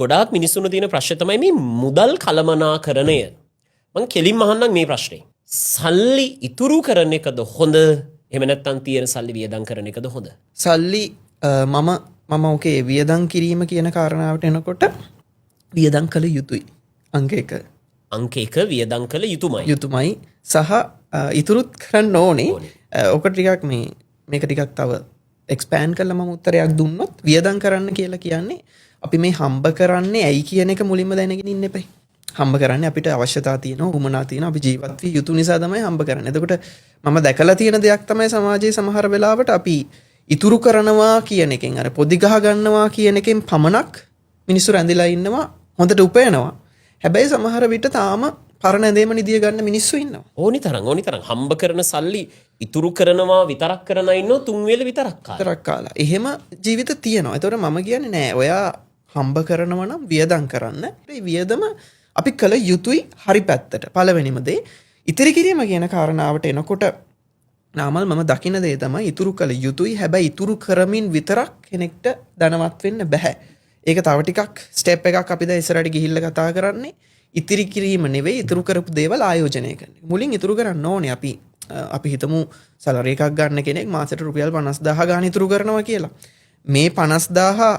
ගොඩාක් මිනිස්සුන්ට තියෙන ප්‍රශ්නේ තමයි මේ මුදල් කළමනාකරණය. මං කෙලින්ම අහන්නම් මේ ප්‍රශ්නේ. සල්ලි ඉතුරු කරන එකද හොඳ? එහෙම නැත්නම් තියෙන සල්ලි වියදම් කරන එකද හොඳ? සල්ලි මම ඕකේ වියදම් කිරීම කියන කාරණාවට එනකොට වියදම් කළ යුතුයි. අංක 1. අංක 1 වියදම් කළ යුතුමයි. සහ ඉතුරුත් කරන්න ඕනේ. ඔක ටිකක් මේක ටිකක් තව එක්ස්පෑන්ඩ් කරලා මම උත්තරයක් දුන්නොත් වියදම් කරන්න කියලා කියන්නේ අපි මේ හම්බ කරන්නේ ඇයි කියන එක මුලින්ම දැනගෙන ඉන්න එපයි. හම්බ කරන්නේ අපිට අවශ්‍යතා තියෙනවා, උමනා තියෙනවා, අපි ජීවත් වී යුතු නිසා තමයි හම්බ කරන්නේ. එතකොට මම දැකලා තියෙන දෙයක් තමයි සමාජයේ සමහර වෙලාවට අපි ඉතුරු කරනවා කියන එකෙන් අර පොඩි ගහ ගන්නවා කියන එකෙන් පමණක් මිනිස්සු රැඳිලා ඉන්නවා, හොඳට උපයනවා. හැබැයි සමහර විට තාම පරණ ඇඳේම නිදිය ගන්න මිනිස්සු ඉන්නවා. ඕනි තරම් හම්බ කරන සල්ලි ඉතුරු කරනවා විතරක් කරන ඉන්නෝ 3 වේල විතරක් කාලා. එහෙම ජීවිත තියෙනවා. ඒතකොට මම කියන්නේ නෑ ඔයා හම්බ කරනවා නම් වියදම් කරන්න. ඒ වියදම අපි කළ යුතුයි හරි පැත්තට. පළවෙනිම දේ ඉතිරි කිරීම කියන කාරණාවට එනකොට නාමල් මම දකින දේ තමයි ඉතුරු කළ යුතුයි. හැබැයි ඉතුරු කරමින් විතරක් කෙනෙක්ට ධනවත් වෙන්න බෑ. ඒක තව ටිකක් ස්ටෙප් එකක් අපි දැන් ඉස්සරහට ගිහිල්ලා කතා කරන්නේ. ඉතිරි කිරීම නෙවෙයි ඉතුරු කරපු දේවල් ආයෝජනය කරන. මුලින් ඉතුරු කරන්න ඕනේ අපි හිතමු සැලරි එකක් ගන්න කෙනෙක් මාසෙට රුපියල් 50000 ගාන ඉතුරු කරනවා කියලා. මේ 50000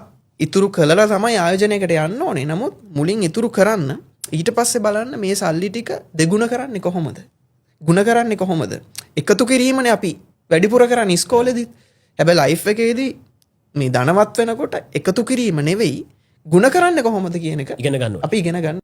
ඉතුරු කළලා තමයි ආයෝජනයකට යන්න ඕනේ. නමුත් මුලින් ඉතුරු කරන්න ඊට පස්සේ බලන්න මේ සල්ලි ටික දෙගුණ කරන්නේ කොහොමද? ගුණ කරන්නේ කොහොමද? එකතු කිරීමනේ අපි වැඩිපුර කරන්නේ ඉස්කෝලේදී. හැබැයි ලයිෆ් එකේදී මේ ධනවත් වෙනකොට එකතු කිරීම නෙවෙයි ගුණ කරන්නේ කොහොමද කියන එක ඉගෙන ගන්නවා. අපි ඉගෙන ගන්න